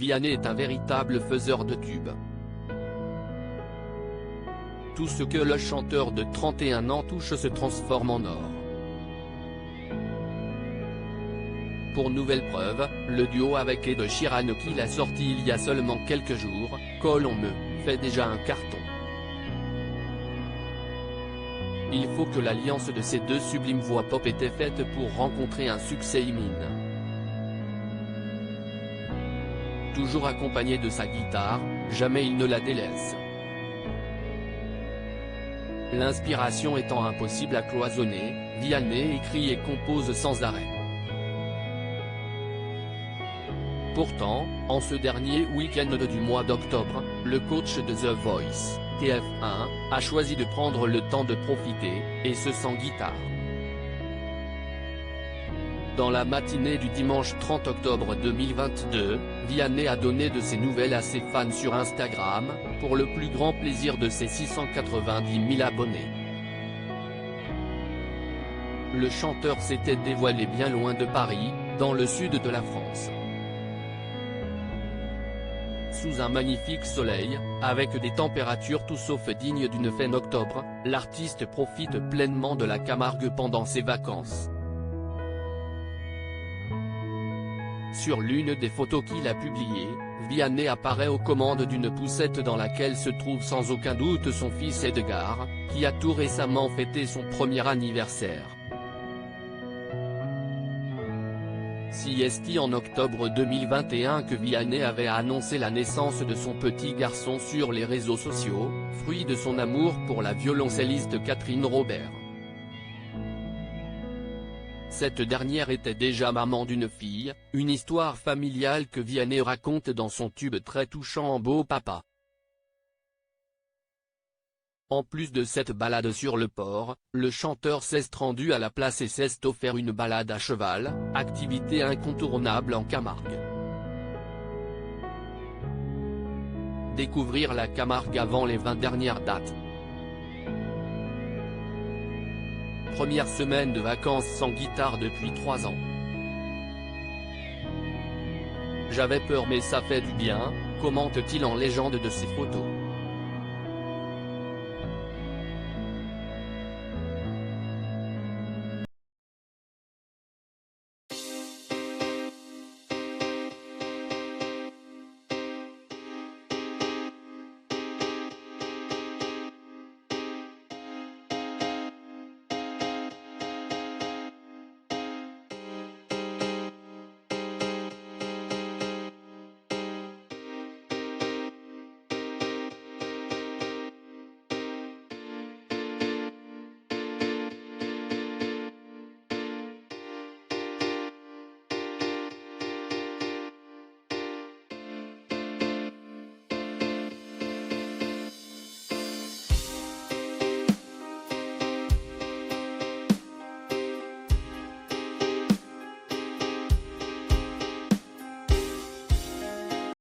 Vianney est un véritable faiseur de tubes. Tout ce que le chanteur de 31 ans touche se transforme en or. Pour nouvelle preuve, le duo avec Ed Sheeran qu'il a sorti il y a seulement quelques jours, Call on Me, fait déjà un carton. Il faut que l'alliance de ces deux sublimes voix pop était faite pour rencontrer un succès imminent. Toujours accompagné de sa guitare, jamais il ne la délaisse. L'inspiration étant impossible à cloisonner, Vianney écrit et compose sans arrêt. Pourtant, en ce dernier week-end du mois d'octobre, le coach de The Voice, TF1, a choisi de prendre le temps de profiter, et ce sans guitare. Dans la matinée du dimanche 30 octobre 2022, Vianney a donné de ses nouvelles à ses fans sur Instagram, pour le plus grand plaisir de ses 690 000 abonnés. Le chanteur s'était dévoilé bien loin de Paris, dans le sud de la France. Sous un magnifique soleil, avec des températures tout sauf dignes d'une fin octobre, l'artiste profite pleinement de la Camargue pendant ses vacances. Sur l'une des photos qu'il a publiées, Vianney apparaît aux commandes d'une poussette dans laquelle se trouve sans aucun doute son fils Edgar, qui a tout récemment fêté son premier anniversaire. C'est en octobre 2021 que Vianney avait annoncé la naissance de son petit garçon sur les réseaux sociaux, fruit de son amour pour la violoncelliste Catherine Robert. Cette dernière était déjà maman d'une fille, une histoire familiale que Vianney raconte dans son tube très touchant Beau Papa. En plus de cette balade sur le port, le chanteur s'est rendu à la place et s'est offert une balade à cheval, activité incontournable en Camargue. Découvrir la Camargue avant les 20 dernières dates. Première semaine de vacances sans guitare depuis 3 ans. J'avais peur mais ça fait du bien, commente-t-il en légende de ses photos.